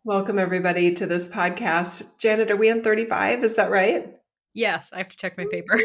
Welcome, everybody, to this podcast. Janet, are we on 35? Is that right? Yes, I have to check my paper.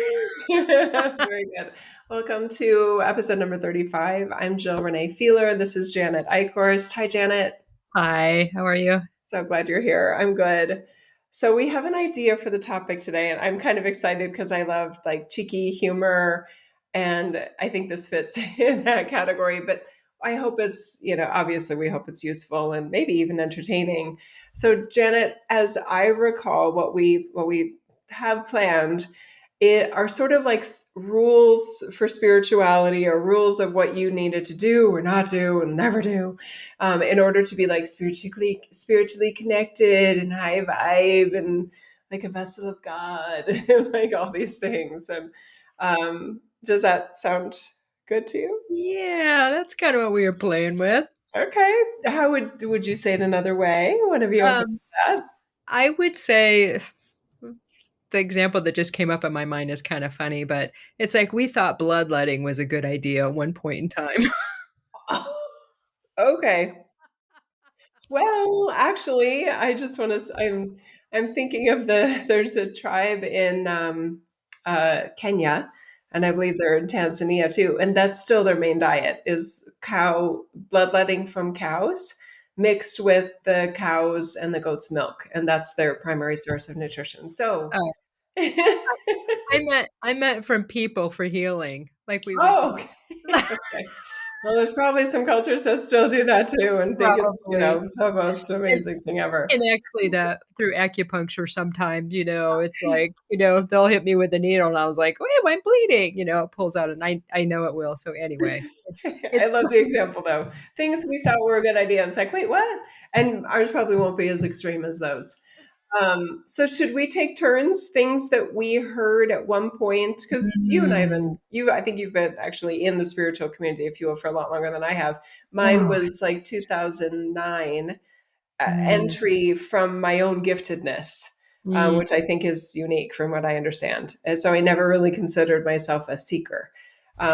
Very good. Welcome to episode number 35. I'm Jill Renee Feeler. This is Janet Eichhorst. Hi, Janet. Hi, how are you? So glad you're here. I'm good. So we have an idea for the topic today, and I'm kind of excited because I love like cheeky humor, and I think this fits in that category. But I hope it's, obviously we hope it's useful and maybe even entertaining. So Janet, as I recall, what we have planned it are sort of like rules for spirituality or rules of what you needed to do or not do and never do in order to be like spiritually connected and high vibe and like a vessel of God and like all these things. And does that sound good to you? Yeah, that's kind of what we were playing with. Okay. How would you say it another way? What have you ever Um, that? I would say the example that just came up in my mind is kind of funny, but it's like we thought bloodletting was a good idea at one point in time. Okay. Well, actually, I just want to. I'm thinking of there's a tribe in Kenya, and I believe they're in Tanzania too, and that's still their main diet is cow bloodletting from cows mixed with the cows and the goat's milk, and that's their primary source of nutrition. So, Oh, I meant from people for healing. Like we would oh, okay. Okay. Well, there's probably some cultures that still do that too, and think it's probably. the most And, amazing thing ever. and actually that through acupuncture sometimes, it's like, they'll hit me with a needle and I was like, wait, I'm bleeding, it pulls out and I know it will. So anyway, I it's love the example though. Things we thought were a good idea. And it's like, wait, what? And ours probably won't be as extreme as those. So should we take turns? Things that we heard at one point, because you and I have Mm. been, I think you've been actually in the spiritual community, if you will, for a lot longer than I have. Mine Oh, was like 2009 mm, entry from my own giftedness, mm. which I think is unique from what I understand. And so I never really considered myself a seeker,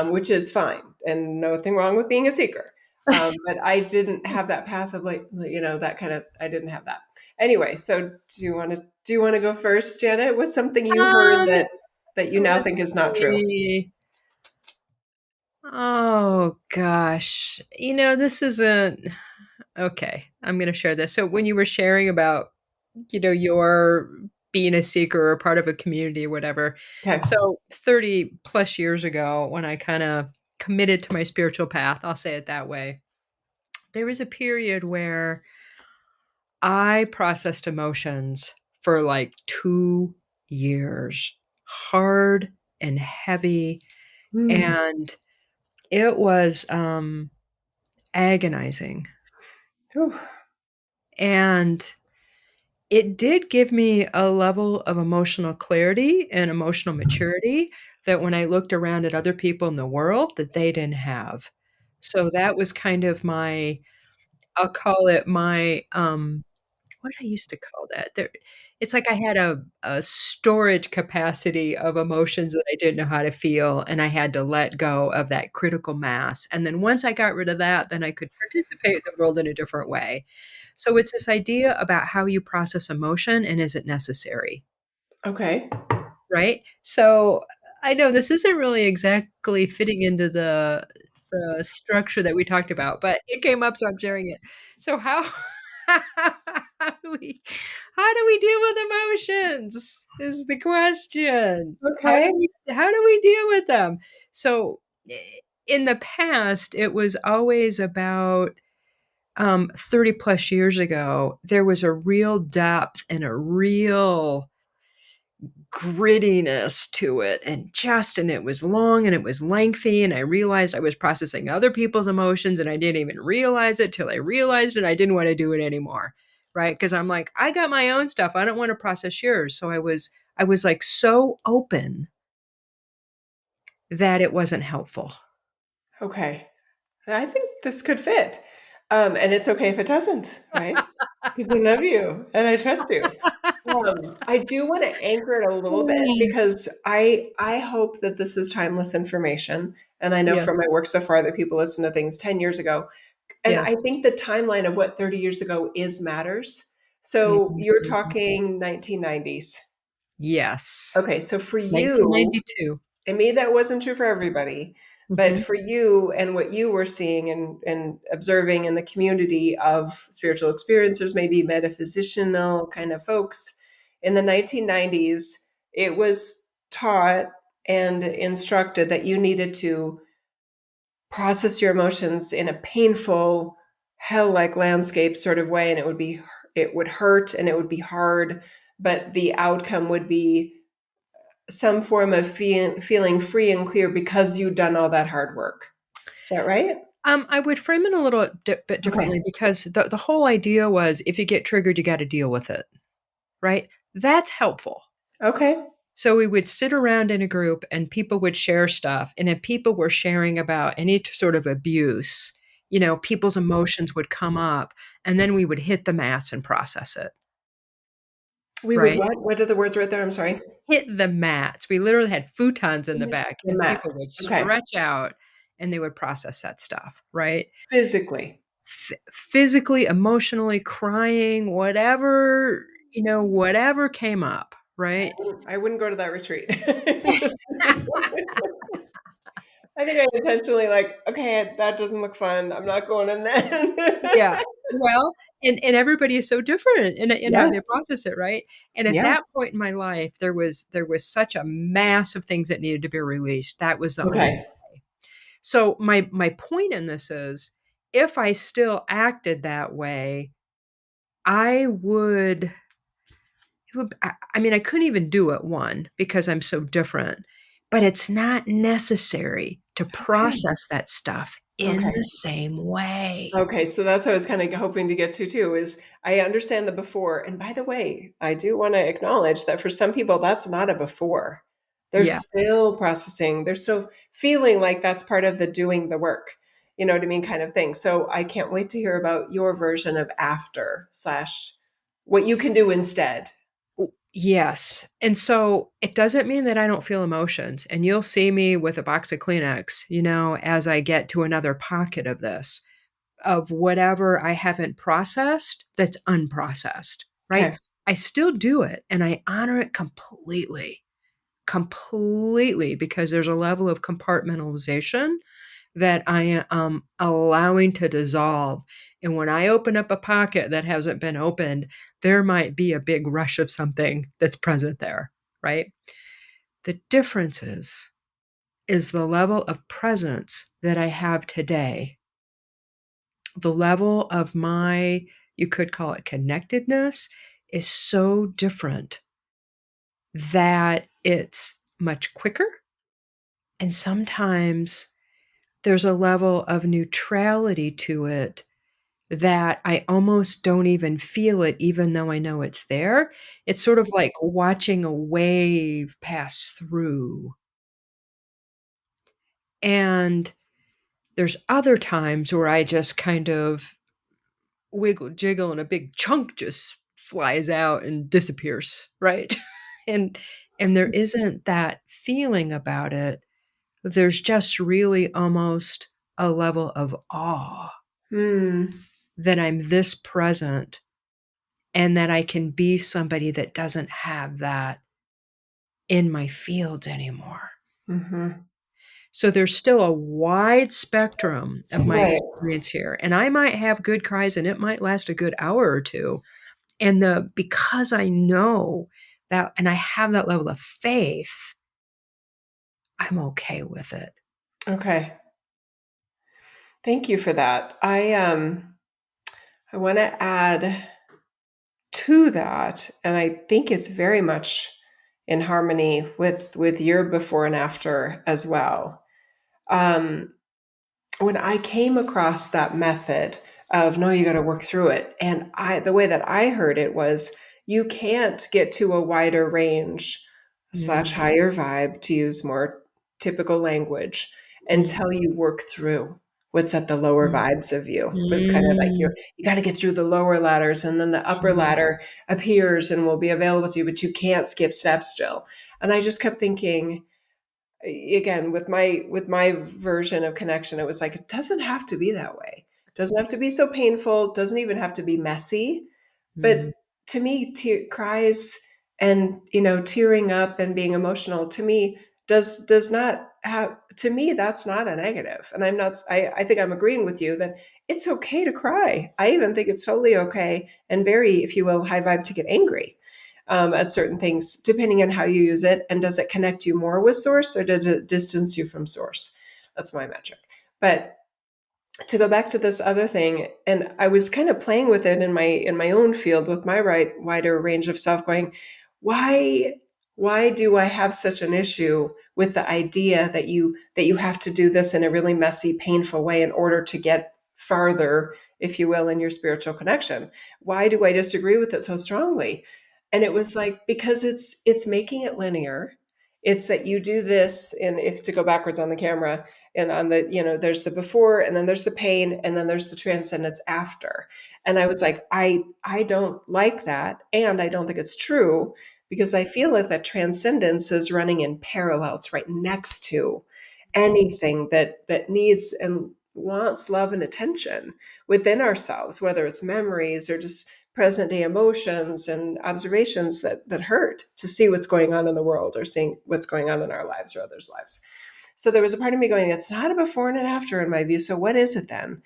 which is fine and nothing wrong with being a seeker. But I didn't have that path of like, that kind of, I didn't have that. Anyway, so do you want to go first, Janet? What's something you heard Um, that you now let's think is not true? see. Oh gosh. This isn't okay. I'm going to share this. So when you were sharing about, your being a seeker or part of a community or whatever. Okay. So 30 plus years ago, when I kind of committed to my spiritual path, I'll say it that way, there was a period where I processed emotions for like 2 years, hard and heavy. Hmm. And it was agonizing. Whew. And it did give me a level of emotional clarity and emotional maturity that when I looked around at other people in the world that they didn't have. So that was kind of my I'll call it my, what did I used to call that? It's like I had a storage capacity of emotions that I didn't know how to feel, and I had to let go of that critical mass, and then once I got rid of that, then I could participate in the world in a different way. So it's this idea about how you process emotion and is it necessary, Okay. right? So I know this isn't really exactly fitting into the structure that we talked about, but it came up, so I'm sharing it. So how how do we how do we deal with emotions is the question. Okay. How do we deal with them? So in the past, it was always about 30 plus years ago, there was a real depth and a real grittiness to it and it was long and it was lengthy and I realized I was processing other people's emotions and I didn't even realize it till I realized it. I didn't want to do it anymore, right? Because I'm like, I got my own stuff, I don't want to process yours. So I was like so open that it wasn't helpful. Okay. I think this could fit. And it's okay if it doesn't, right? Because I love you and I trust you. I do want to anchor it a little bit Mm. because I hope that this is timeless information. And I know from Yes, my work so far that people listen to things 10 years ago. And I yes. think the timeline of what 30 years ago is matters. So you're Mhm. talking 1990s. Yes. Okay, so for you, 1992. and maybe that wasn't true for everybody, but Mhm. for you and what you were seeing and observing in the community of spiritual experiencers, maybe metaphysicianal kind of folks, in the 1990s, it was taught and instructed that you needed to process your emotions in a painful, hell-like landscape sort of way, and it would hurt and it would be hard, but the outcome would be some form of feeling free and clear because you've done all that hard work. Is that right? I would frame it a little bit Okay. differently because the whole idea was if you get triggered, you gotta deal with it, right? That's helpful. Okay. So we would sit around in a group and people would share stuff. And if people were sharing about any sort of abuse, people's emotions would come up and then we would hit the mats and process it, We would right? what? What are the words right there? I'm sorry. Hit the mats. We literally had futons in the back The and people mats. would Okay. stretch out and they would process that stuff, right? Physically. Physically, emotionally, crying, whatever came up, right? I wouldn't go to that retreat. I think I intentionally like, okay, that doesn't look fun. I'm not going in then. Yeah. Well, and everybody is so different in how Yes. they process it, right? And at Yeah. that point in my life, there was such a mass of things that needed to be released. That was the only Okay. way. So my point in this is, if I still acted that way, I would I mean, I couldn't even do it, 1, because I'm so different, but it's not necessary to Okay. process that stuff in Okay. the same way. Okay, so that's what I was kind of hoping to get to too, is I understand the before. And by the way, I do want to acknowledge that for some people, that's not a before. They're Yeah. still processing, they're still feeling like that's part of the doing the work, you know what I mean, kind of thing. So I can't wait to hear about your version of after slash what you can do instead. Yes. And so it doesn't mean that I don't feel emotions. And you'll see me with a box of Kleenex, as I get to another pocket of this, of whatever I haven't processed that's unprocessed, right? Okay. I still do it and I honor it completely, completely, because there's a level of compartmentalization that I am allowing to dissolve. And when I open up a pocket that hasn't been opened, there might be a big rush of something that's present there, right? The difference is the level of presence that I have today, the level of my, you could call it connectedness, is so different that it's much quicker. And sometimes there's a level of neutrality to it that I almost don't even feel it even though I know it's there. It's sort of like watching a wave pass through. And there's other times where I just kind of wiggle, jiggle, and a big chunk just flies out and disappears, right? And there isn't that feeling about it. There's just really almost a level of awe Hmm. that I'm this present and that I can be somebody that doesn't have that in my fields anymore. Hmm. So there's still a wide spectrum of my Right. experience here. And I might have good cries and it might last a good hour or two. And because I know that and I have that level of faith, I'm okay with it. Okay. Thank you for that. I want to add to that, and I think it's very much in harmony with your before and after as well. Um, when I came across that method of no, you got to work through it, and the way that I heard it was you can't get to a wider range slash Mm, higher vibe, to use more typical language, mm, until you work through what's at the lower mm, vibes of you. Was kind of like mm, you got to get through the lower ladders, and then the upper mm, ladder appears and will be available to you, but you can't skip steps still. And I just kept thinking, again, with my version of connection, it was like it doesn't have to be that way. It doesn't have to be so painful, it doesn't even have to be messy, but mhm. to me, cries and, tearing up and being emotional, to me, does not have, to me, that's not a negative. And I'm not, I think I'm agreeing with you that it's okay to cry. I even think it's totally okay and very, if you will, high vibe to get angry at certain things, depending on how you use it. And does it connect you more with source, or does it distance you from source? That's my metric. But to go back to this other thing, and I was kind of playing with it in my own field with my wider range of self, going, why why do I have such an issue with the idea that you have to do this in a really messy, painful way in order to get farther, if you will, in your spiritual connection? Why do I disagree with it so strongly? And it was like, because it's making it linear. It's that you do this, and if to go backwards on the camera, and on the, there's the before, and then there's the pain, and then there's the transcendence after. And I was like, I don't like that, and I don't think it's true, because I feel like that transcendence is running in parallels right next to anything that needs and wants love and attention within ourselves, whether it's memories or just present day emotions and observations that hurt, to see what's going on in the world, or seeing what's going on in our lives or others' lives. So there was a part of me going, it's not a before and an after in my view. So what is it then?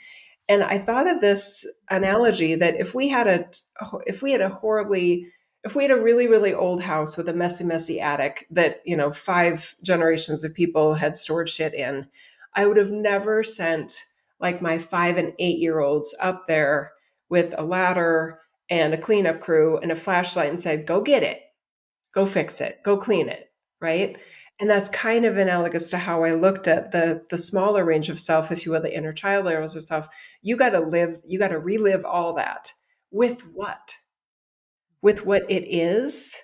And I thought of this analogy that if we had a really, really old house with a messy, messy attic that, 5 generations of people had stored shit in, I would have never sent like my 5 and 8 year olds up there with a ladder and a cleanup crew and a flashlight and said, go get it, go fix it, go clean it, right? And that's kind of analogous to how I looked at the smaller range of self, if you will, the inner child levels of self. You got to relive all that with what? With what it is,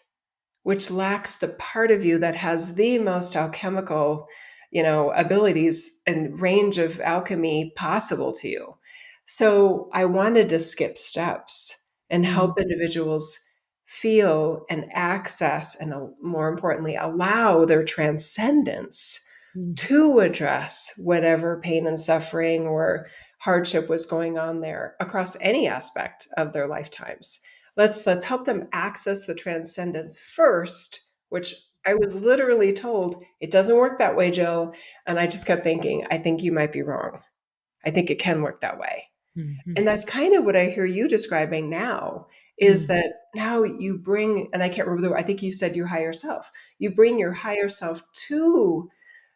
which lacks the part of you that has the most alchemical, abilities and range of alchemy possible to you. So I wanted to skip steps and Mm, help individuals feel and access and, more importantly, allow their transcendence mm, to address whatever pain and suffering or hardship was going on there across any aspect of their lifetimes. Let's help them access the transcendence first, which I was literally told it doesn't work that way, Jill. And I just kept thinking, I think you might be wrong. I think it can work that way. mhm, And that's kind of what I hear you describing now, is mm, that now you bring, and I can't remember, I think you said your higher self. You bring your higher self to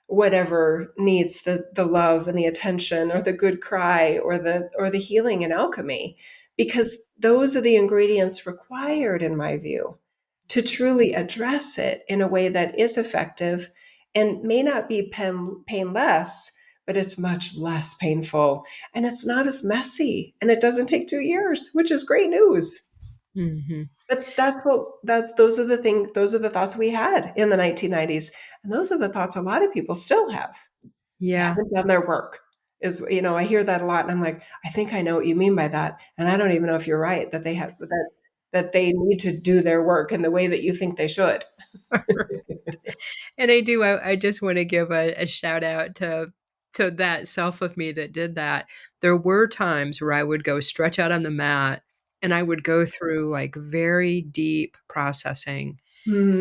whatever needs the love and the attention, or the good cry, or the healing and alchemy, because those are the ingredients required, in my view, to truly address it in a way that is effective and may not be painless, but it's much less painful, and it's not as messy, and it doesn't take 2 years, which is great news. mhm. But those are the thoughts we had in the 1990s. And those are the thoughts a lot of people still have. They Yeah. haven't done their work. I hear that a lot, and I'm like, I think I know what you mean by that. And I don't even know if you're right, that they need to do their work in the way that you think they should. And I do, I just wanna give a shout out to that self of me that did that. There were times where I would go stretch out on the mat, and I would go through, like, very deep processing,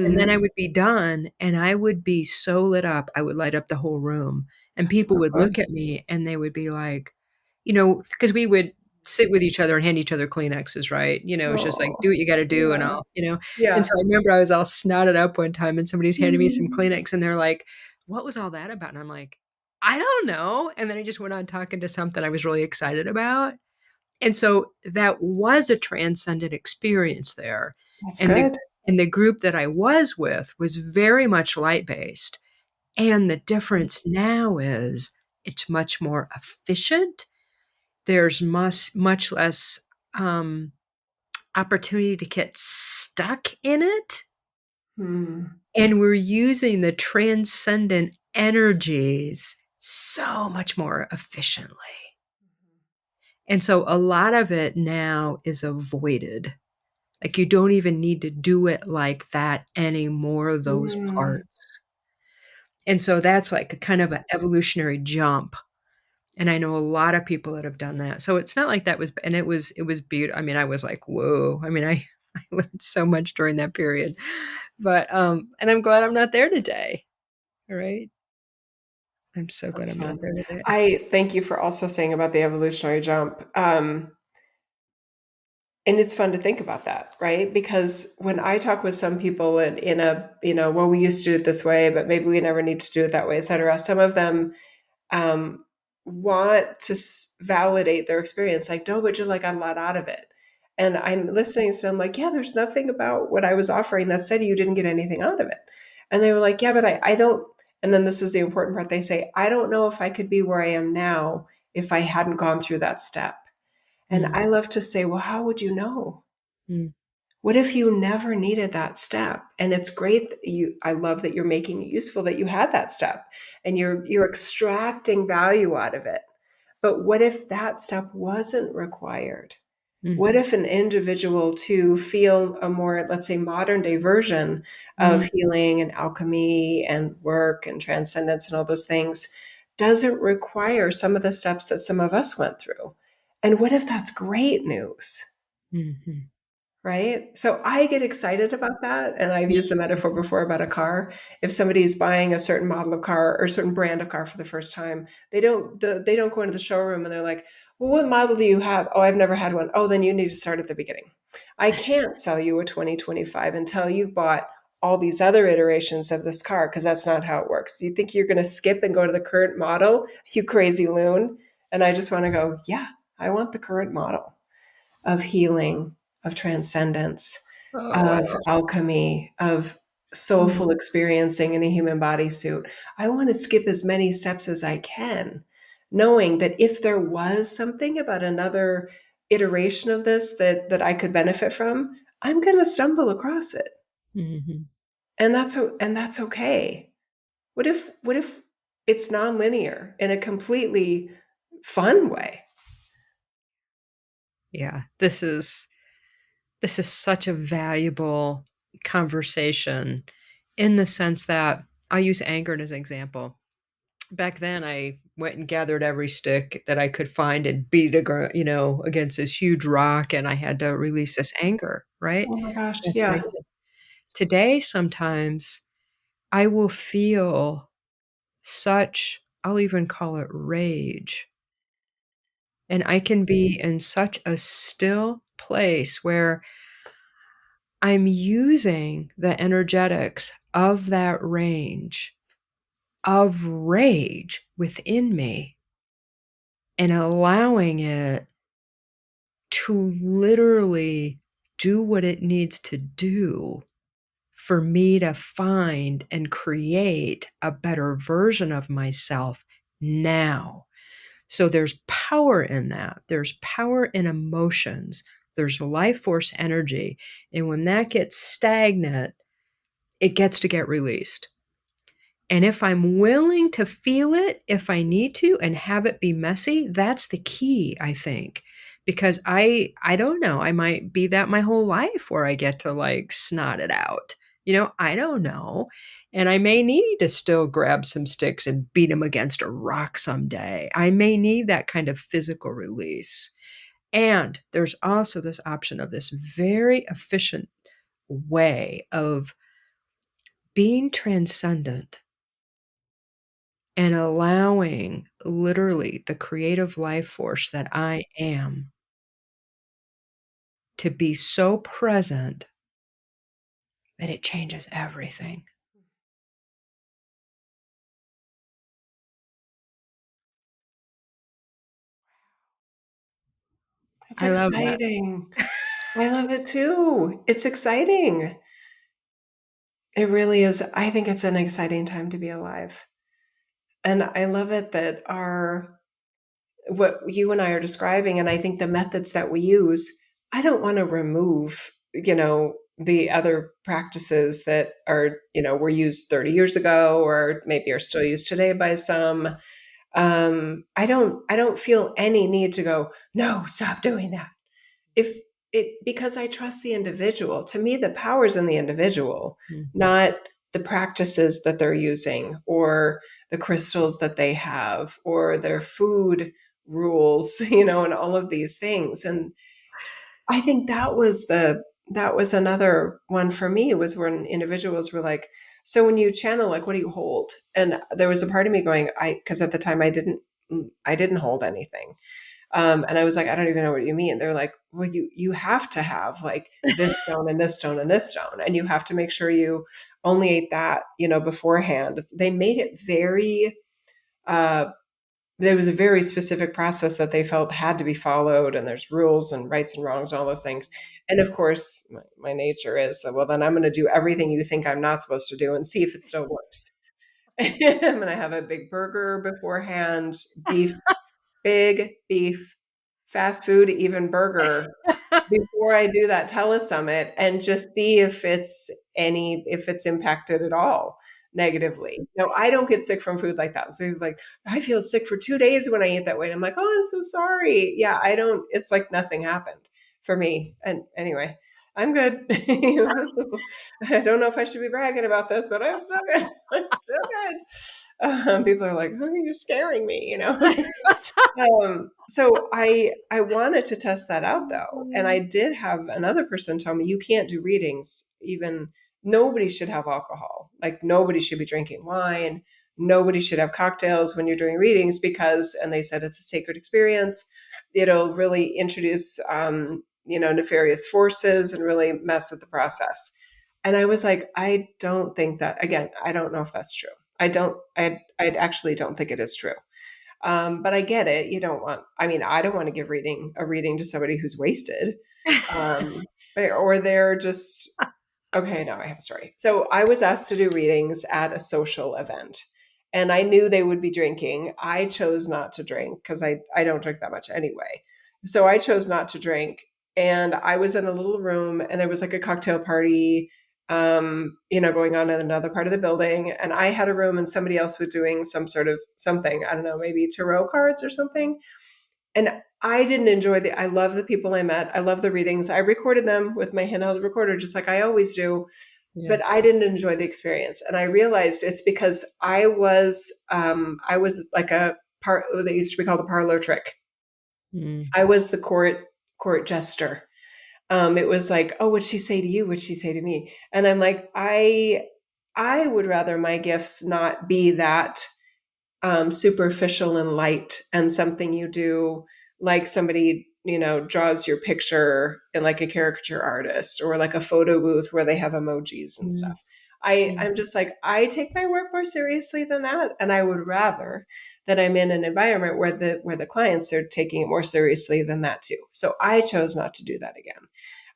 and then I Hmm. would be done, and I would be so lit up, I would light up the whole room, and That's people so would fun. look at me, and they would be like, because we would sit with each other and hand each other Kleenexes, right? It's just like, "Do Oh, what you gotta do," and yeah, I'll. And yeah. so I remember I was all snotted up one time, and somebody's handed me some Mhm. Kleenex, and they're like, "What was all that about?" And I'm like, "I don't know," and then I just went on talking to something I was really excited about, and so that was a transcendent experience there, That's and the good. and the group that I was with was very much light-based, and the difference now is it's much more efficient. There's much less, um, opportunity to get stuck in it, Hmm. and we're using the transcendent energies so much more efficiently. And so a lot of it now is avoided. Like, you don't even need to do it like that anymore, those Hmm. parts. And so that's like a kind of an evolutionary jump, and I know a lot of people that have done that. So it's not like that was, and it was beautiful. I mean, I was like, "Whoa." I mean, I I learned so much during that period. But and I'm glad I'm not there today. All right. I'm so glad That's I'm not fun. there today. I thank you for also saying about the evolutionary jump. And it's fun to think about that, right? Because when I talk with some people in a, well, we used to do it this way, but maybe we never need to do it that way, et cetera. Some of them um, want to validate their experience. Like, no, but you like got a lot out of it. And I'm listening to them like, yeah, there's nothing about what I was offering that said you didn't get anything out of it. And they were like, yeah, but I don't. And then this is the important part. They say, I don't know if I could be where I am now if I hadn't gone through that step. And Mm, I love to say, well, how would you know? mm, What if you never needed that step? And it's great that I love that you're making it useful that you had that step and you're extracting value out of it. But what if that step wasn't required? What mhm, if an individual to feel a more, let's say, modern day version of mm, healing and alchemy and work and transcendence and all those things doesn't require some of the steps that some of us went through? And what if that's great news? mhm. Right? So I get excited about that, and I've used the metaphor before about a car. If somebody's buying a certain model of car or a certain brand of car for the first time, they don't go into the showroom and they're like, "Well, what model do you have?" "Oh, I've never had one." "Oh, then you need to start at the beginning." I can't sell you a 2025 until you've bought all these other iterations of this car because that's not how it works. You think you're going to skip and go to the current model, you crazy loon? And I just want to go, "Yeah, I want the current model of healing, of transcendence, Oh, of alchemy, of mm, soulful experiencing in a human bodysuit. I want to skip as many steps as I can, knowing that if there was something about another iteration of this that I could benefit from, I'm going to stumble across it. mhm. And that's okay. What if it's nonlinear in a completely fun way? Yeah, this is such a valuable conversation in the sense that I'll use anger as an example. Back then, I went and gathered every stick that I could find and beat it, against this huge rock, and I had to release this anger, right? Oh my gosh, That's what I yeah. did. Today, sometimes I will feel such, I'll even call it rage, and I can be in such a still place where I'm using the energetics of that range of rage within me and allowing it to literally do what it needs to do for me to find and create a better version of myself now. So there's power in that. There's power in emotions. There's life force energy. And when that gets stagnant, it gets to get released. And if I'm willing to feel it, if I need to, and have it be messy, that's the key, I think. Because I don't know, I might be that my whole life where I get to like snot it out. I don't know. And I may need to still grab some sticks and beat them against a rock someday. I may need that kind of physical release. And there's also this option of this very efficient way of being transcendent and allowing literally the creative life force that I am to be so present that it changes everything. It's I love that. exciting. I love it too. It's exciting. It really is. I think it's an exciting time to be alive. And I love it that what you and I are describing, and I think the methods that we use, I don't want to remove, the other practices that were used 30 years ago or maybe are still used today by some. I don't feel any need to go, no, stop doing that. If it because I trust the individual. To me, the power's in the individual, Mhm. not the practices that they're using or the crystals that they have or their food rules, and all of these things. And I think that was that was another one for me, was when individuals were like, so when you channel, like, what do you hold? And there was a part of me going, because at the time I didn't hold anything. And I was like, I don't even know what you mean. They're like, well, you have to have like this stone and this stone and this stone, and you have to make sure you only ate that, beforehand. They made it very uh, there was a very specific process that they felt had to be followed, and there's rules and rights and wrongs and all those things. And of course, my nature is, well, then I'm going to do everything you think I'm not supposed to do and see if it still works. I'm going to have a big burger beforehand, big beef, fast food, even burger before I do that telesummit, and just see if it's impacted at all negatively. No, I don't get sick from food like that. So people are like, I feel sick for 2 days when I eat that way. And I'm like, oh, I'm so sorry. Yeah, I don't. It's like nothing happened for me. And anyway, I'm good. I don't know if I should be bragging about this, but I'm still good. I'm still good. People are like, oh, you're scaring me. So I wanted to test that out though, and I did have another person tell me, you can't do readings. Even nobody should have alcohol. Like, nobody should be drinking wine. Nobody should have cocktails when you're doing readings, because, and they said, it's a sacred experience. It'll really introduce, nefarious forces and really mess with the process. And I was like, I don't think that. Again, I don't know if that's true. I actually don't think it is true. But I get it. I don't want to give a reading to somebody who's wasted. Or they're just, okay, now I have a story. So I was asked to do readings at a social event, and I knew they would be drinking. I chose not to drink because I don't drink that much anyway. So I chose not to drink. And I was in a little room, and there was like a cocktail party, going on in another part of the building. And I had a room, and somebody else was doing some sort of something, I don't know, maybe tarot cards or something. And I didn't enjoy I love the people I met. I love the readings. I recorded them with my handheld recorder, just like I always do. Yeah. But I didn't enjoy the experience. And I realized it's because I was like a part, they used to be called a parlor trick. Mm. I was the court jester. It was like, oh, what'd she say to you? What'd she say to me? And I'm like, I would rather my gifts not be that superficial and light, and something you do, like somebody draws your picture in like a caricature artist, or like a photo booth where they have emojis and Mm. stuff. I Mm. I'm just like, I take my work more seriously than that, and I would rather that I'm in an environment where the clients are taking it more seriously than that too. So I chose not to do that again.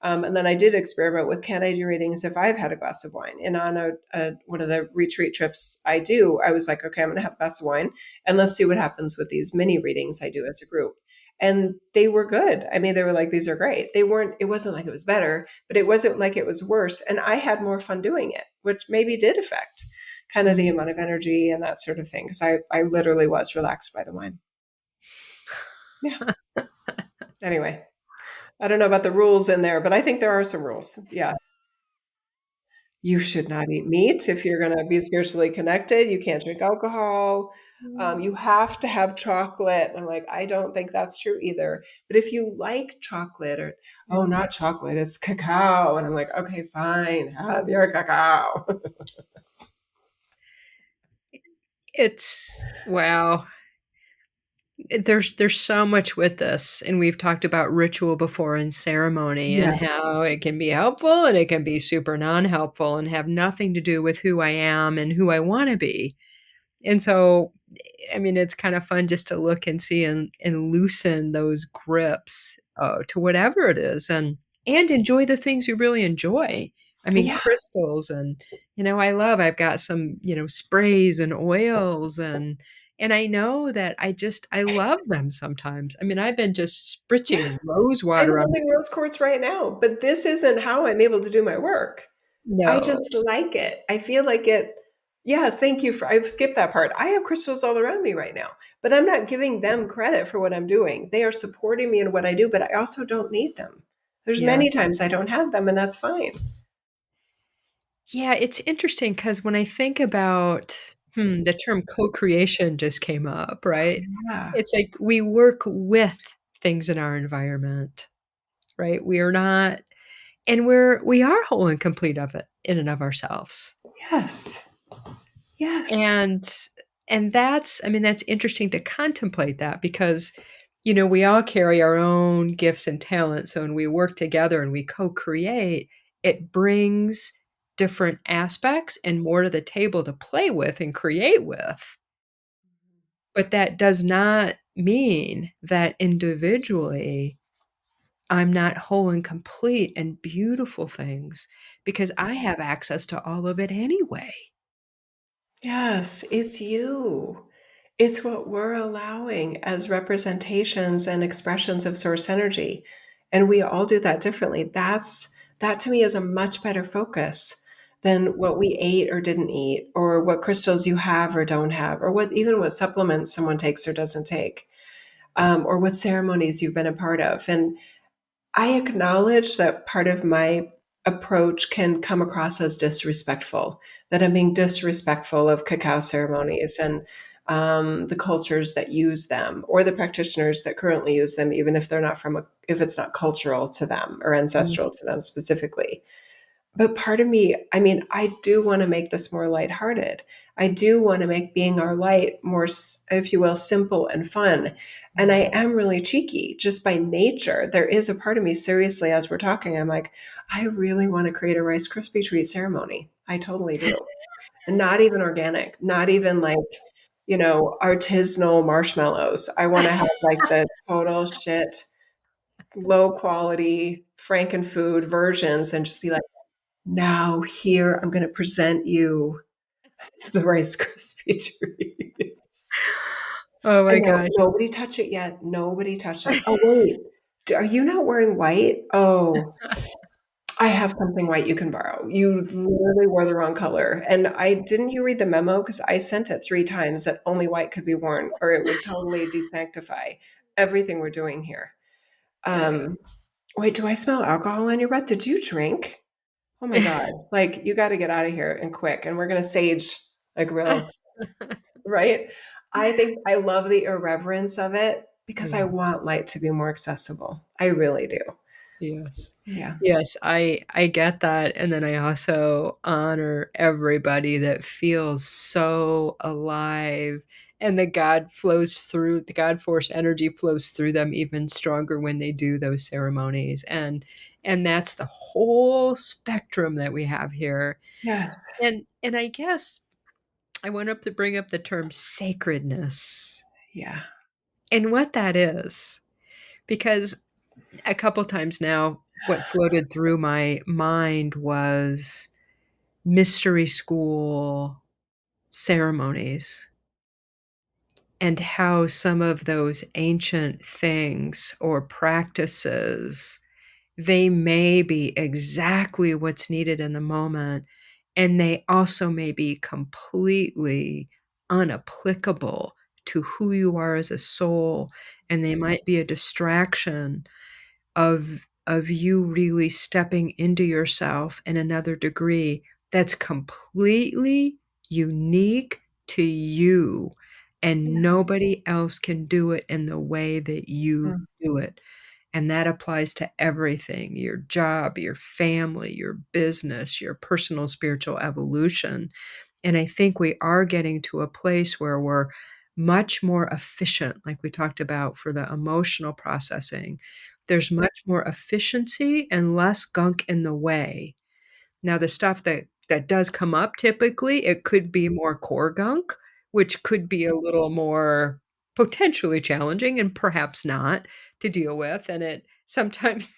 And then I did experiment with, can I do readings if I've had a glass of wine? And on one of the retreat trips I was like, okay, I'm going to have a glass of wine, and let's see what happens with these mini readings I do as a group. And they were good. I mean, they were like, these are great. It wasn't like it was better, but it wasn't like it was worse. And I had more fun doing it, which maybe did affect kind of the Mm. amount of energy and that sort of thing. Because I literally was relaxed by the wine. Yeah. Anyway, I don't know about the rules in there, but I think there are some rules. Yeah. You should not eat meat if you're going to be spiritually connected. You can't drink alcohol. You have to have chocolate. And I'm like, I don't think that's true either. But if you like chocolate, or, oh, not chocolate, it's cacao. And I'm like, okay, fine, have your cacao. It's wow. There's so much with this, and we've talked about ritual before, and ceremony, and Yeah. how it can be helpful and it can be super non-helpful and have nothing to do with who I am and who I want to be. And so, I mean, it's kind of fun just to look and see and loosen those grips to whatever it is, and enjoy the things you really enjoy. I mean, Yeah. crystals, and I've got some sprays and oils, and I know that I love them sometimes. I mean, I've been just spritzing Yes. rose I'm water on. holding rose quartz right now, but this isn't how I'm able to do my work. I No. just like it. I feel like it. Yes, thank you for. I've skipped that part. I have crystals all around me right now, but I'm not giving them credit for what I'm doing. They are supporting me in what I do, but I also don't need them. There's many Yes. times I don't have them, and that's fine. Yeah, it's interesting because when I think about, the term co-creation just came up, right? Yeah. It's like we work with things in our environment, right? We are not, and we are whole and complete of it in and of ourselves. Yes. Yes. And that's, I mean, that's interesting to contemplate that because, we all carry our own gifts and talents. So when we work together and we co-create, it brings different aspects and more to the table to play with and create with. But that does not mean that individually I'm not whole and complete and beautiful things because I have access to all of it anyway. Yes, it's you. It's what we're allowing as representations and expressions of source energy. And we all do that differently. That to me is a much better focus than what we ate or didn't eat, or what crystals you have or don't have, or what supplements someone takes or doesn't take, or what ceremonies you've been a part of. And I acknowledge that part of my approach can come across as disrespectful, that I'm being disrespectful of cacao ceremonies and the cultures that use them, or the practitioners that currently use them, even if they're not if it's not cultural to them or ancestral Yes. to them specifically. But part of me, I mean, I do want to make this more lighthearted. I do want to make being our light more, if you will, simple and fun. And I Mhm. am really cheeky just by nature. There is a part of me, seriously, as we're talking, I'm like, I really want to create a Rice Krispie treat ceremony. I totally do. And not even organic, not even like, artisanal marshmallows. I want to have like the total shit, low quality Frankenfood versions and just be like, now, here, I'm going to present you the Rice Krispie treats. Oh And my no, gosh. nobody touch it yet. Nobody touch it. Oh, wait. Are you not wearing white? Oh, I have something white you can borrow. You literally wore the wrong color. And didn't you read the memo? Because I sent it 3 times that only white could be worn, or it would totally desanctify everything we're doing here. Um, Wait, do I smell alcohol on your breath? Did you drink? Oh my God. Like, you got to get out of here and quick. And we're going to sage like real, right? I think I love the irreverence of it because I Yeah. want light to be more accessible. I really do. Yes. Yeah. Yes, I get that, and then I also honor everybody that feels so alive, and the God force energy flows through them even stronger when they do those ceremonies, and that's the whole spectrum that we have here. Yes. And I guess I want up to bring up the term sacredness Yeah. and what that is, because a couple times now, what floated through my mind was mystery school ceremonies and how some of those ancient things or practices, they may be exactly what's needed in the moment, and they also may be completely unapplicable to who you are as a soul, and they might be a distraction of you really stepping into yourself in another degree that's completely unique to you, and Yeah. nobody else can do it in the way that you Mm. do it. And that applies to everything: your job, your family, your business, your personal spiritual evolution. And I think we are getting to a place where we're much more efficient, like we talked about for the emotional processing. There's much more efficiency and less gunk in the way. Now, the stuff that does come up typically, it could be more core gunk, which could be a little more potentially challenging and perhaps not to deal with, and it sometimes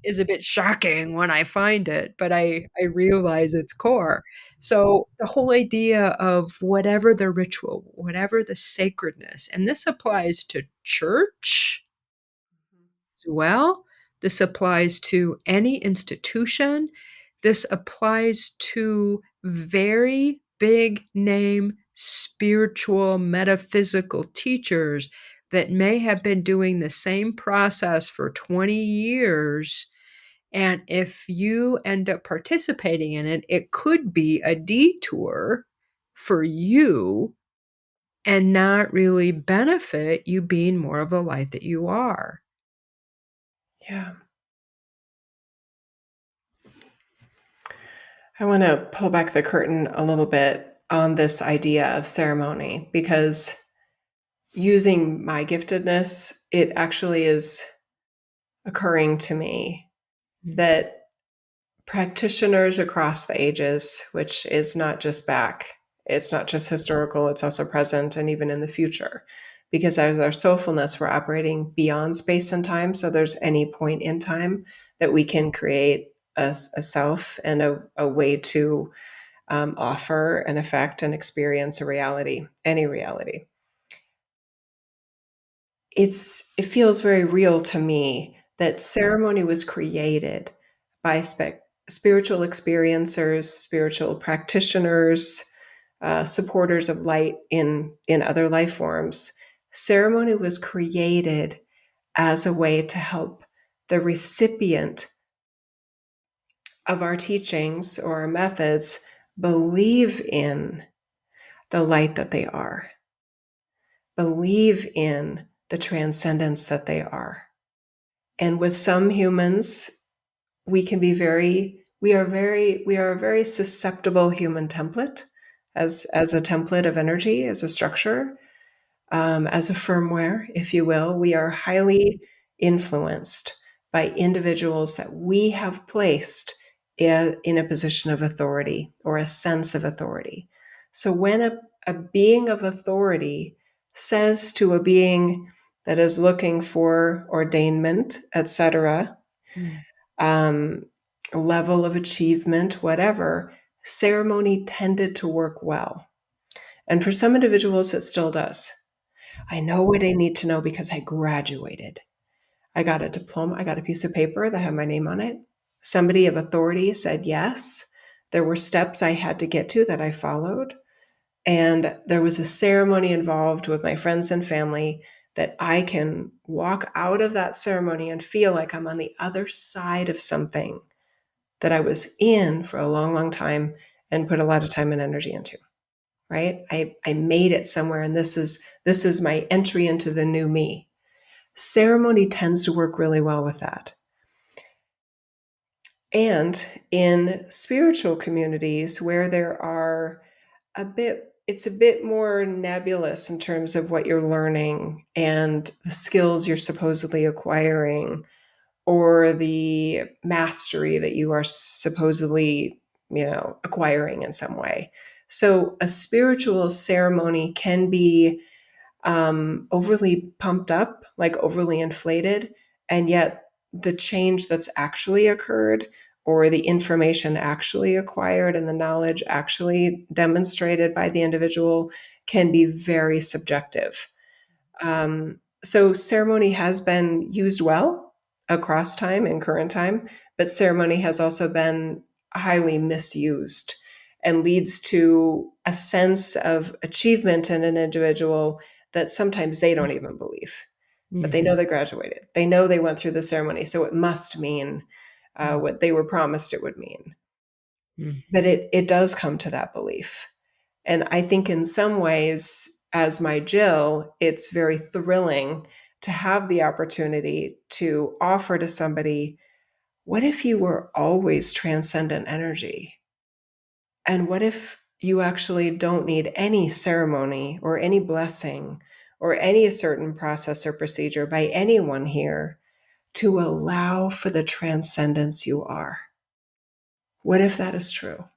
is a bit shocking when I find it, but I realize its core. So, the whole idea of whatever the ritual, whatever the sacredness, and this applies to church as well. This applies to any institution. This applies to very big name spiritual, metaphysical teachers that may have been doing the same process for 20 years. And if you end up participating in it, it could be a detour for you and not really benefit you being more of the light that you are. Yeah. I want to pull back the curtain a little bit on this idea of ceremony because using my giftedness, it actually is occurring to me Mm, that practitioners across the ages, which is not just back, it's not just historical, it's also present and even in the future. Because as our soulfulness, we're operating beyond space and time. So there's any point in time that we can create a self and a way to offer an effect and experience a reality, any reality. It feels very real to me that ceremony was created by spiritual experiencers, spiritual practitioners, supporters of light in other life forms. Ceremony was created as a way to help the recipient of our teachings or our methods believe in the light that they are, believe in the transcendence that they are. And with some humans, we can be we are a very susceptible human template as a template of energy, as a structure, as a firmware, if you will. We are highly influenced by individuals that we have placed in a position of authority or a sense of authority. So when a being of authority says to a being that is looking for ordainment, etc., mm, um, level of achievement, whatever, ceremony tended to work well. And for some individuals, it still does. I know what I need to know because I graduated. I got a diploma, I got a piece of paper that had my name on it. Somebody of authority said yes. There were steps I had to get to that I followed. And there was a ceremony involved with my friends and family that I can walk out of that ceremony and feel like I'm on the other side of something that I was in for a long, long time and put a lot of time and energy into. Right? I made it somewhere, and this is my entry into the new me. Ceremony tends to work really well with that. And in spiritual communities where there are it's a bit more nebulous in terms of what you're learning and the skills you're supposedly acquiring or the mastery that you are supposedly, acquiring in some way. So a spiritual ceremony can be overly pumped up, like overly inflated, and yet the change that's actually occurred or the information actually acquired and the knowledge actually demonstrated by the individual can be very subjective. So ceremony has been used well across time and current time, but ceremony has also been highly misused and leads to a sense of achievement in an individual that sometimes they don't even believe. But they know mhm, they graduated. They know they went through the ceremony, so it must mean mm, what they were promised it would mean. But mhm, it does come to that belief. And I think in some ways, as my Jill, it's very thrilling to have the opportunity to offer to somebody, what if you were always transcendent energy? And what if you actually don't need any ceremony or any blessing or any certain process or procedure by anyone here to allow for the transcendence you are? What if that is true?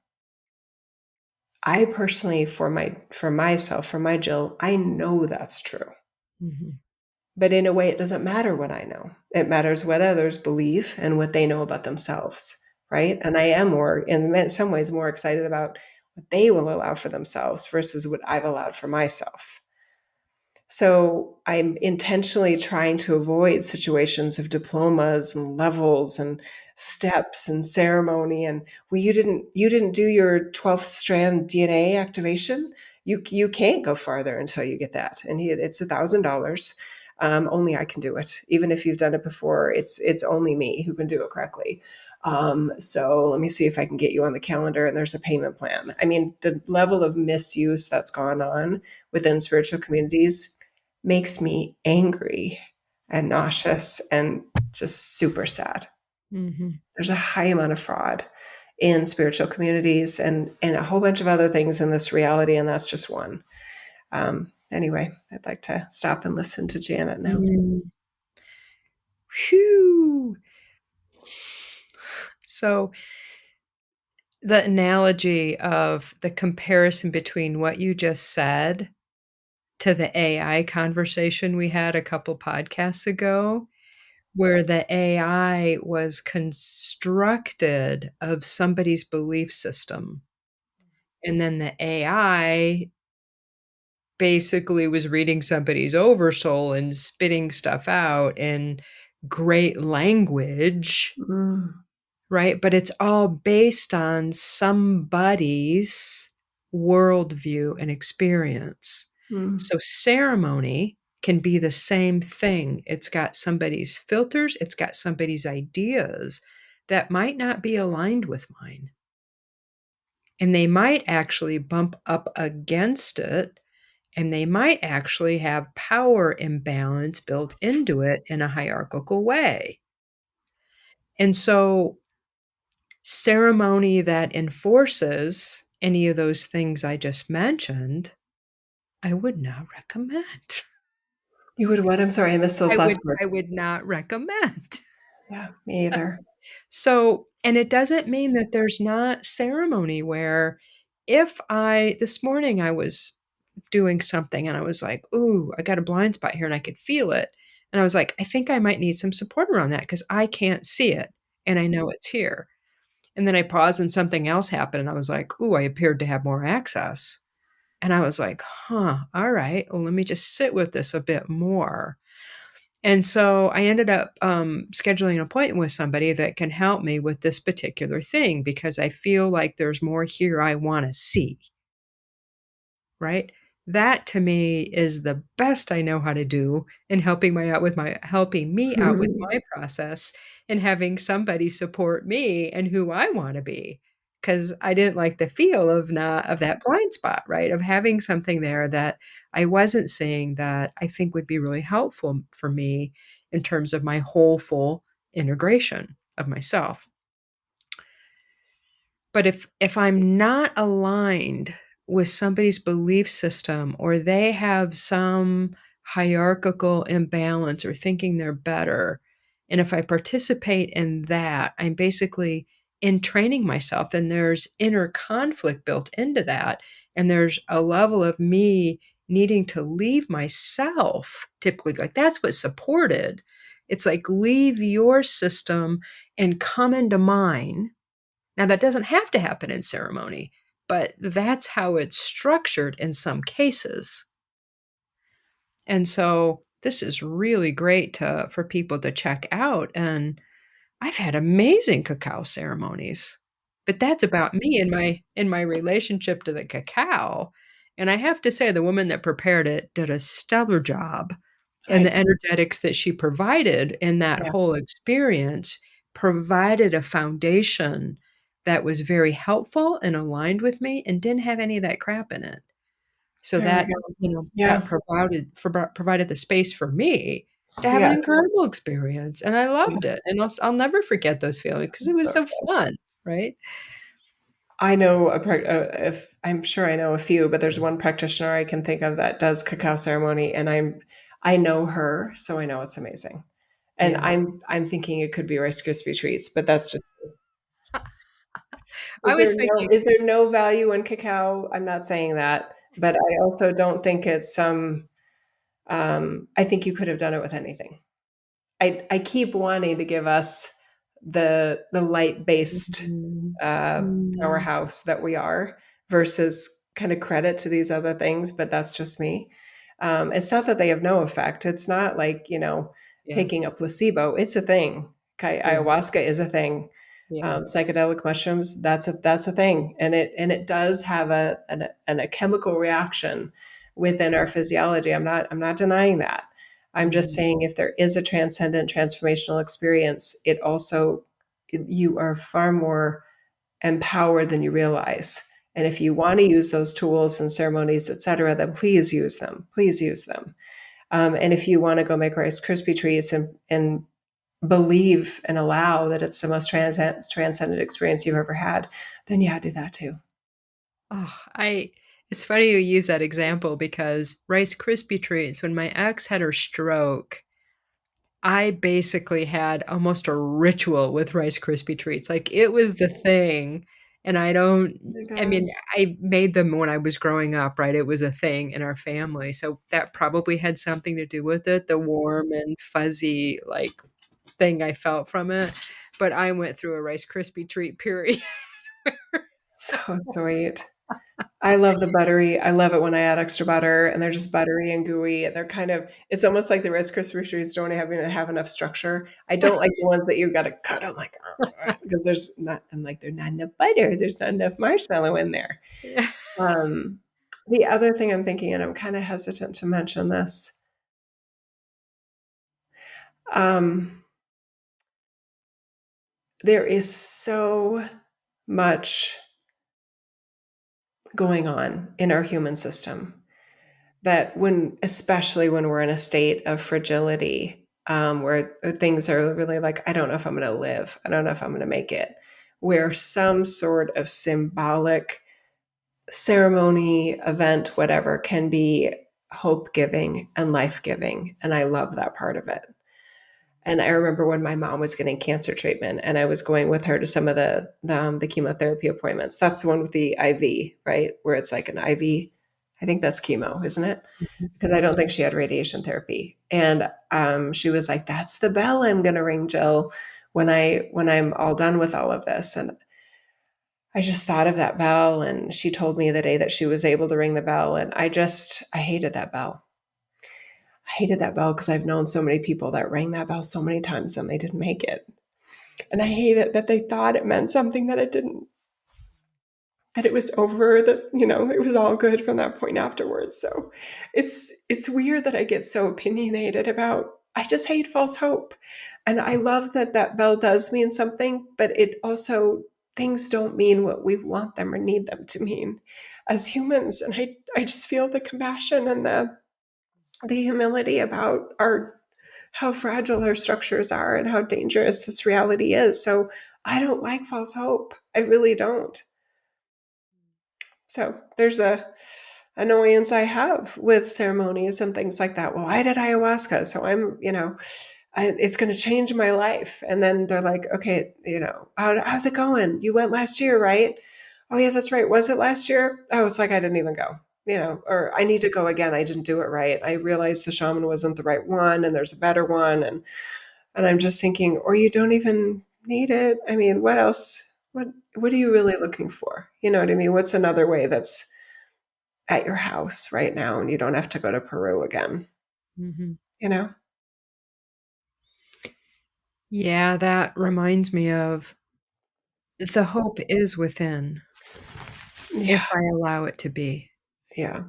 I personally, for myself, for my Jill, I know that's true. mhm, But in a way, it doesn't matter what I know. It matters what others believe and what they know about themselves, right? And I am more, in some ways, more excited about what they will allow for themselves versus what I've allowed for myself. So I'm intentionally trying to avoid situations of diplomas and levels and steps and ceremony and well you didn't do your 12th strand DNA activation. You can't go farther until you get that. And it's $1,000. Only I can do it. Even if you've done it before, it's only me who can do it correctly. So let me see if I can get you on the calendar and there's a payment plan. I mean, the level of misuse that's gone on within spiritual communities makes me angry and nauseous and just super sad. mhm, There's a high amount of fraud in spiritual communities and a whole bunch of other things in this reality, and that's just one. Anyway, I'd like to stop and listen to Janet now. Mm. Phew. So the analogy of the comparison between what you just said to the AI conversation we had a couple podcasts ago, where the AI was constructed of somebody's belief system. And then the AI basically was reading somebody's oversoul and spitting stuff out in great language, Mm, right? But it's all based on somebody's worldview and experience. mm, So ceremony can be the same thing. It's got somebody's filters, it's got somebody's ideas that might not be aligned with mine. And they might actually bump up against it, and they might actually have power imbalance built into it in a hierarchical way. And so ceremony that enforces any of those things I just mentioned, I would not recommend. you would what? I'm sorry, I missed those last words. I would not recommend. Yeah, me either. So, and it doesn't mean that there's not ceremony where if I this morning I was doing something and I was like, "Ooh, I got a blind spot here," and I could feel it. And I was like, "I think I might need some support around that because I can't see it and I know it's here." And then I paused and something else happened and I was like, "Ooh, I appeared to have more access." And I was like, "Huh, all right. Well, let me just sit with this a bit more." And so I ended up scheduling an appointment with somebody that can help me with this particular thing because I feel like there's more here I want to see, right? That to me is the best I know how to do in helping me out with my process and having somebody support me and who I want to be. Because I didn't like the feel of not of that blind spot, right? Of having something there that I wasn't seeing that I think would be really helpful for me in terms of my whole full integration of myself. But if I'm not aligned with somebody's belief system or they have some hierarchical imbalance or thinking they're better, and if I participate in that, I'm basically entraining myself, and there's inner conflict built into that, and there's a level of me needing to leave myself, typically, like, that's what's supported. It's like, leave your system and come into mine. Now, that doesn't have to happen in ceremony, but that's how it's structured in some cases. And so this is really great for people to check out. And I've had amazing cacao ceremonies, but that's about me and my relationship to the cacao. And I have to say, the woman that prepared it did a stellar job. And I the energetics that she provided in that Yeah, whole experience provided a foundation that was very helpful and aligned with me and didn't have any of that crap in it. So there we that, go. that Yeah, provided the space for me to have an yes, incredible experience, and I yeah, loved it, and I'll never forget those feelings because it it's was so so good. fun, right? I know if I'm sure I know a few, but there's one practitioner I can think of that does cacao ceremony, and I know her, so I know it's amazing. And Yeah. I'm thinking it could be Rice Krispie treats, but that's just I was thinking is there no value in cacao? I'm not saying that, but I also don't think it's some. I think you could have done it with anything. I keep wanting to give us the light based Mhm. uh, Mm. powerhouse that we are versus kind of credit to these other things, but that's just me. It's not that they have no effect. It's not like Yeah, taking a placebo. It's a thing. yeah, Ayahuasca is a thing. yeah. Psychedelic mushrooms, that's a thing, and it does have a chemical reaction within our physiology. I'm not denying that. I'm just Mhm. saying if there is a transcendent transformational experience, you are far more empowered than you realize. And if you want to use those tools and ceremonies, et cetera, then please use them. Please use them. And if you want to go make Rice Krispie treats and believe and allow that it's the most transcendent experience you've ever had, then yeah, do that too. Oh, I it's funny you use that example because Rice Krispie treats, when my ex had her stroke, I basically had almost a ritual with Rice Krispie treats, like, it was the thing, and Oh my I mean, gosh. I made them when I was growing up, right? It was a thing in our family, so that probably had something to do with it, the warm and fuzzy, like, thing I felt from it, but I went through a Rice Krispie treat period. So sweet. I love the buttery. I love it when I add extra butter and they're just buttery and gooey and they're kind of it's almost like the Rice Krispie treats don't have enough structure. I don't like the ones that you gotta cut. I'm like, because there's not I'm like, there's not enough butter. There's not enough marshmallow in there. Yeah. Um, the other thing I'm thinking, and I'm kind of hesitant to mention this, um, there is so much going on in our human system that especially when we're in a state of fragility, where things are really like, I don't know if I'm going to live, I don't know if I'm going to make it, where some sort of symbolic ceremony, event, whatever, can be hope giving and life giving. And I love that part of it. And I remember when my mom was getting cancer treatment and I was going with her to some of the chemotherapy appointments. That's the one with the IV, right? Where it's like an IV. I think that's chemo, isn't it? Mhm. Because I don't Yes. think she had radiation therapy. And she was like, "That's the bell I'm going to ring, Jill, when I'm all done with all of this." And I just thought of that bell, and she told me the day that she was able to ring the bell, and I hated that bell. I hated that bell because I've known so many people that rang that bell so many times and they didn't make it. And I hate it that they thought it meant something that it didn't, that it was over, that, it was all good from that point afterwards. So it's weird that I get so opinionated about, I just hate false hope. And I love that that bell does mean something, but it also, things don't mean what we want them or need them to mean as humans. And I just feel the compassion and the humility about our how fragile our structures are and how dangerous this reality is. So I don't like false hope. I really don't. So there's a annoyance I have with ceremonies and things like that. Well, I did ayahuasca, so it's going to change my life. And then they're like, okay, how's it going? You went last year, right? Oh yeah, that's right. Was it last year? Oh, it's like I didn't even go. Or I need to go again. I didn't do it right. I realized the shaman wasn't the right one, and there's a better one, and I'm just thinking, or you don't even need it. I mean, what else? What are you really looking for? You know what I mean? What's another way that's at your house right now and you don't have to go to Peru again, Mhm. you know? Yeah, that reminds me of the hope is within Yeah, if I allow it to be. yeah.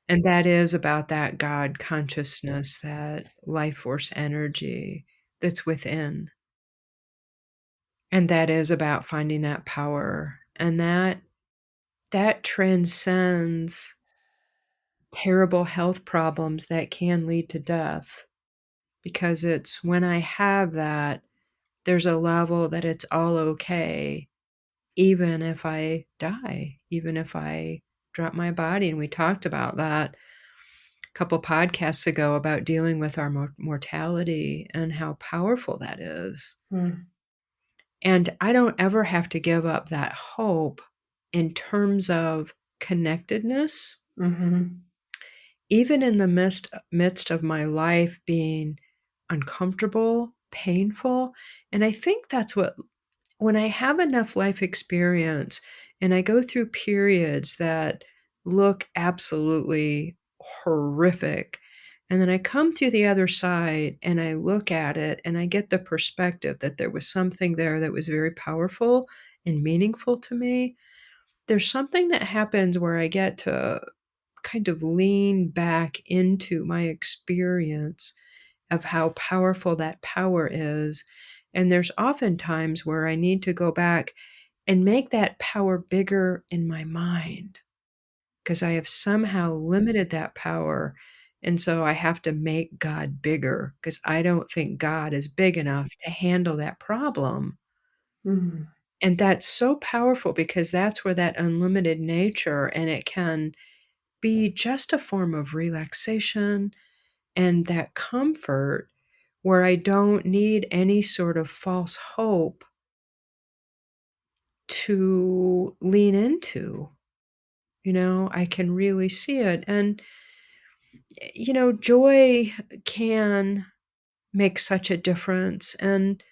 And that is about that God consciousness, that life force energy that's within. And that is about finding that power. And that transcends terrible health problems that can lead to death. Because it's when I have that, there's a level that it's all okay, even if I die, even if I drop my body. And we talked about that a couple podcasts ago about dealing with our mortality and how powerful that is. Mm, And I don't ever have to give up that hope in terms of connectedness, mhm, even in the midst of my life being uncomfortable, painful. And I think that's what when I have enough life experience and I go through periods that look absolutely horrific, and then I come through the other side and I look at it and I get the perspective that there was something there that was very powerful and meaningful to me. There's something that happens where I get to kind of lean back into my experience of how powerful that power is. And there's often times where I need to go back and make that power bigger in my mind because I have somehow limited that power And so I have to make God bigger because I don't think God is big enough to handle that problem. Mm. And that's so powerful because that's where that unlimited nature and it can be just a form of relaxation and that comfort where I don't need any sort of false hope to lean into. I can really see it. And, joy can make such a difference. And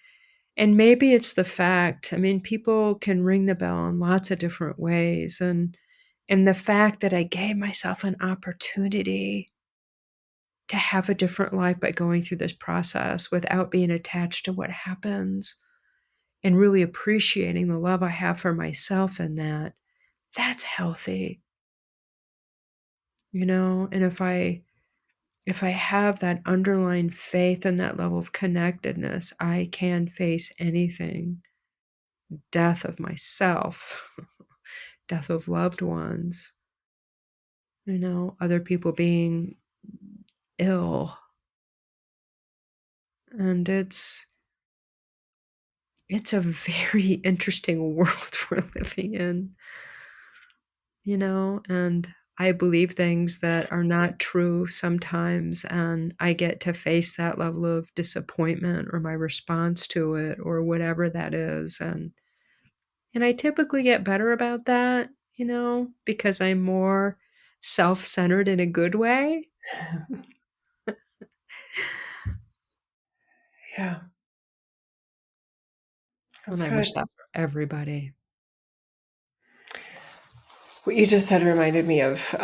maybe it's the fact, I mean, people can ring the bell in lots of different ways. And the fact that I gave myself an opportunity to have a different life by going through this process without being attached to what happens and really appreciating the love I have for myself in that's healthy, And if I have that underlying faith and that level of connectedness, I can face anything. Death of myself, death of loved ones, other people being ill. And it's a very interesting world we're living in, and I believe things that are not true sometimes, and I get to face that level of disappointment or my response to it or whatever that is, and I typically get better about that, because I'm more self-centered in a good way. Yeah, And that's I good. wish that for everybody. What you just said reminded me of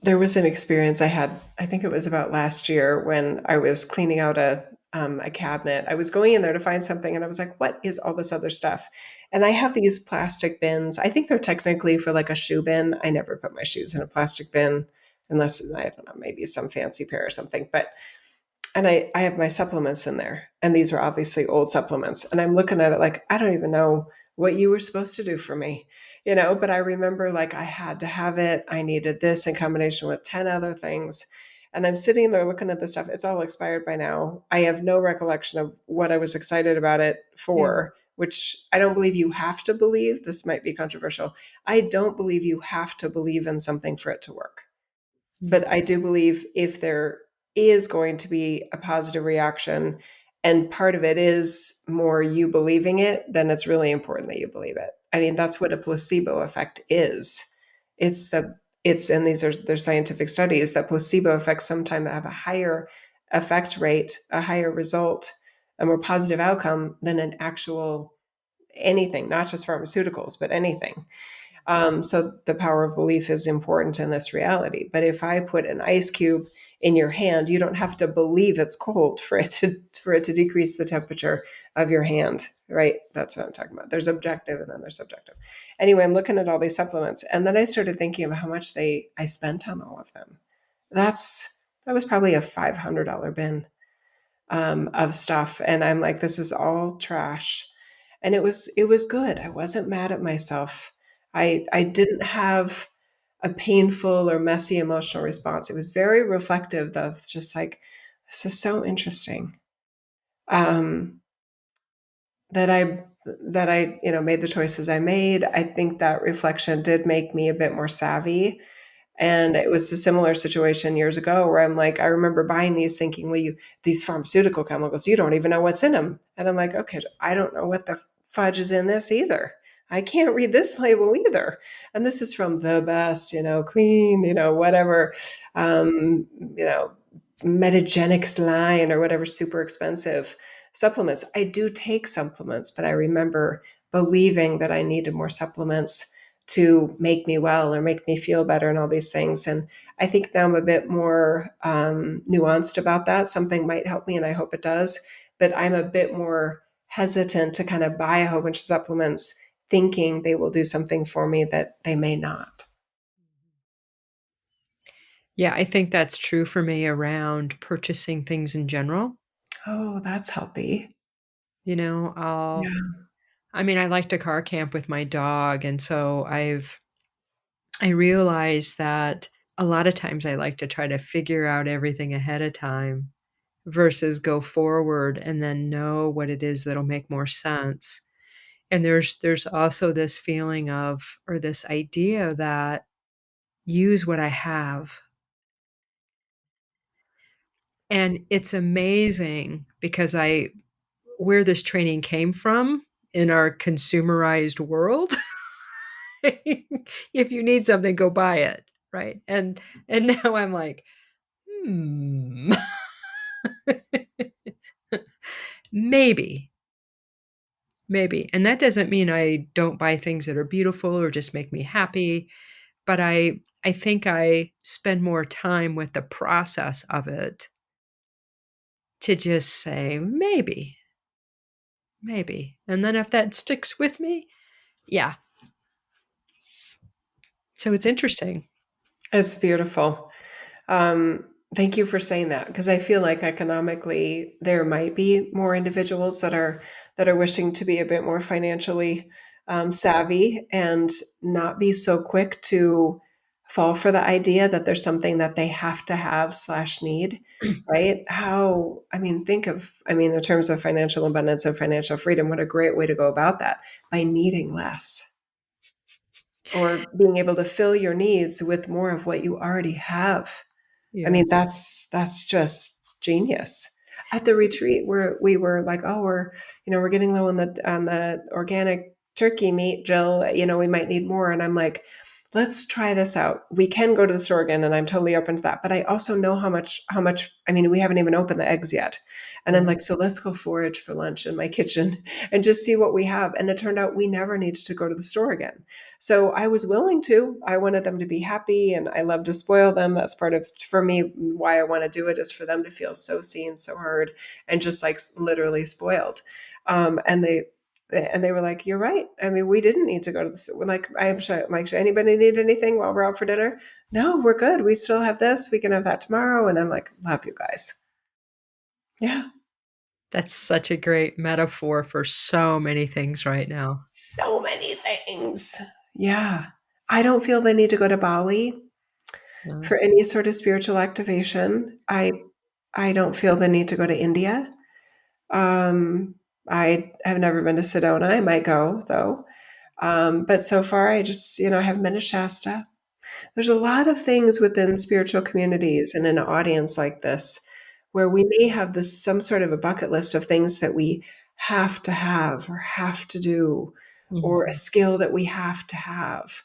there was an experience I had, I think it was about last year when I was cleaning out a cabinet. I was going in there to find something and I was like, what is all this other stuff? And I have these plastic bins. I think they're technically for like a shoe bin. I never put my shoes in a plastic bin unless, I don't know, maybe some fancy pair or something. But and I have my supplements in there. And these were obviously old supplements. And I'm looking at it like, I don't even know what you were supposed to do for me, but I remember like I had to have it. I needed this in combination with 10 other things. And I'm sitting there looking at the stuff. It's all expired by now. I have no recollection of what I was excited about it Yeah. for, which I don't believe you have to believe. This might be controversial. I don't believe you have to believe in something for it to work. But Mhm. I do believe if there is going to be a positive reaction and part of it is more you believing it, then it's really important that you believe it. I mean, that's what a placebo effect is. It's the it's and these are there's scientific studies that placebo effects sometimes have a higher effect rate, a higher result, a more positive outcome than an actual anything, not just pharmaceuticals, but anything. So the power of belief is important in this reality. But if I put an ice cube in your hand, you don't have to believe it's cold for it to decrease the temperature of your hand, right? That's what I'm talking about. There's objective and then there's subjective. Anyway, I'm looking at all these supplements, and then I started thinking of how much I spent on all of them. That was probably a $500 bin of stuff, and I'm like, this is all trash. And it was good. I wasn't mad at myself. I didn't have a painful or messy emotional response. It was very reflective of just like, this is so interesting. Um, that I made the choices I made. I think that reflection did make me a bit more savvy. And it was a similar situation years ago where I'm like, I remember buying these thinking, well, these pharmaceutical chemicals, you don't even know what's in them. And I'm like, okay, I don't know what the fudge is in this either. I can't read this label either. And this is from the best, clean, whatever, you know, Metagenics line or whatever super expensive supplements. I do take supplements, but I remember believing that I needed more supplements to make me well or make me feel better and all these things. And I think now I'm a bit more nuanced about that. Something might help me, and I hope it does. But I'm a bit more hesitant to kind of buy a whole bunch of supplements thinking they will do something for me that they may not. Yeah, I think that's true for me around purchasing things in general. Oh, that's healthy. You know, I'll Yeah. I mean, I like to car camp with my dog, and so I realized that a lot of times I like to try to figure out everything ahead of time versus go forward and then know what it is that'll make more sense. And there's also this feeling of, or this idea that use what I have. And it's amazing because I where this training came from in our consumerized world, if you need something, go buy it, right? And now I'm like, hmm, maybe, maybe. And that doesn't mean I don't buy things that are beautiful or just make me happy, but I think I spend more time with the process of it to just say, maybe, maybe. And then if that sticks with me, yeah. So it's interesting. It's beautiful. Um, Thank you for saying that because I feel like economically there might be more individuals that are wishing to be a bit more financially savvy and not be so quick to fall for the idea that there's something that they have to have slash need. Right? How, I mean, think of, I mean, in terms of financial abundance and financial freedom, what a great way to go about that by needing less or being able to fill your needs with more of what you already have. I mean, Yes. that's just genius. At the retreat where we were like, oh, we're getting low on the organic turkey meat, Jill, we might need more. And I'm like, let's try this out. We can go to the store again, and I'm totally open to that. But I also know how much, I mean, we haven't even opened the eggs yet. And I'm Right. like, so let's go forage for lunch in my kitchen and just see what we have. And it turned out we never needed to go to the store again. So I was willing to. I wanted them to be happy and I love to spoil them. That's part of, for me, why I want to do it is for them to feel so seen, so heard, and just like literally spoiled. And they were like, "You're right. I mean, we didn't need to go to the store. Like, should anybody need anything while we're out for dinner? No, we're good. We still have this. We can have that tomorrow." And I'm like, "Love you guys." Yeah, That's such a great metaphor for so many things right now. so many things. Yeah, I don't feel the need to go to Bali Yeah. for any sort of spiritual activation. I don't feel the need to go to India. Um, I have never been to Sedona. I might go though. But so far, I just have been to Shasta. There's a lot of things within spiritual communities and in an audience like this where we may have this some sort of a bucket list of things that we have to have or have to do or a Mhm. skill that we have to have.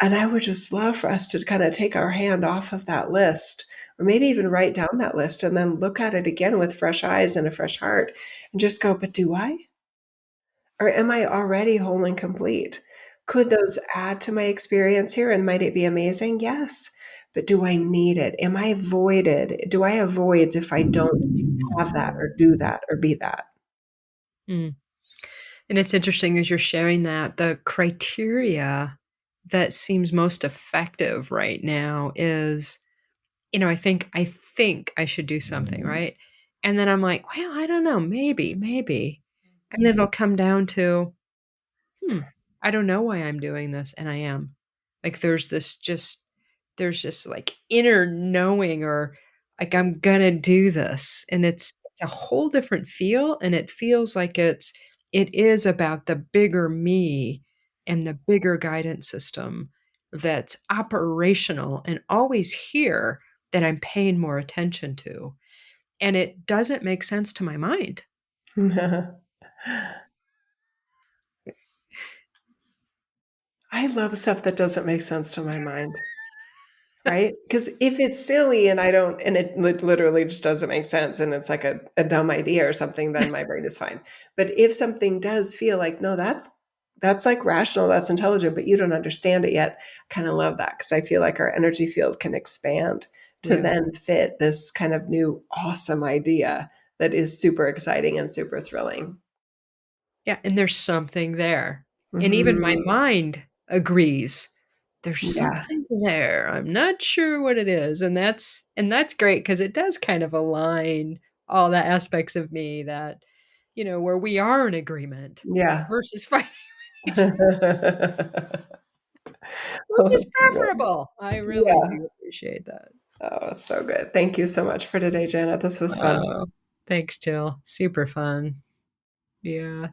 And I would just love for us to kind of take our hand off of that list, or maybe even write down that list and then look at it again with fresh eyes and a fresh heart and just go, but do I? Or am I already whole and complete? Could those add to my experience here and might it be amazing? Yes. But do I need it? Am I voided? Do I have voids if I don't have that or do that or be that? Mm. And it's interesting as you're sharing that, the criteria that seems most effective right now is, I think I should do something, right? And then I'm like, "Well, I don't know, maybe, maybe." And then it'll come down to, "Hmm, I don't know why I'm doing this," and I am. Like, there's just, like, inner knowing or, like, I'm gonna do this, and it's a whole different feel, and it feels like it is about the bigger me and the bigger guidance system that's operational and always here that I'm paying more attention to, and it doesn't make sense to my mind. I love stuff that doesn't make sense to my mind. Right? Because if it's silly and I don't and it literally just doesn't make sense and it's like a dumb idea or something, then my brain is fine. But if something does feel like, no, that's like rational, that's intelligent, but you don't understand it yet, I kind of love that because I feel like our energy field can expand to Yeah. then fit this kind of new awesome idea that is super exciting and super thrilling. Yeah, and there's something there. And even my Mhm. mind agrees. There's Yeah. something there. I'm not sure what it is, and that's great because it does kind of align all the aspects of me that, where we are in agreement Yeah. versus fighting with each which Oh, is it's so good. preferable. I really Yeah. do appreciate that. Oh, it's so good. Thank you so much for today, Janet. This was fun. Oh, thanks, Jill. Super fun. Yeah.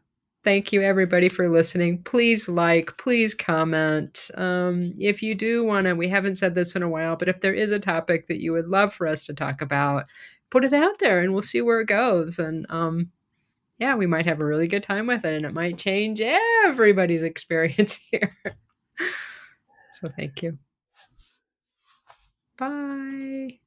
Thank you, everybody, for listening. Please like, please comment. If you do want to, we haven't said this in a while, but if there is a topic that you would love for us to talk about, put it out there and we'll see where it goes. And yeah, we might have a really good time with it and it might change everybody's experience here. So thank you. Bye.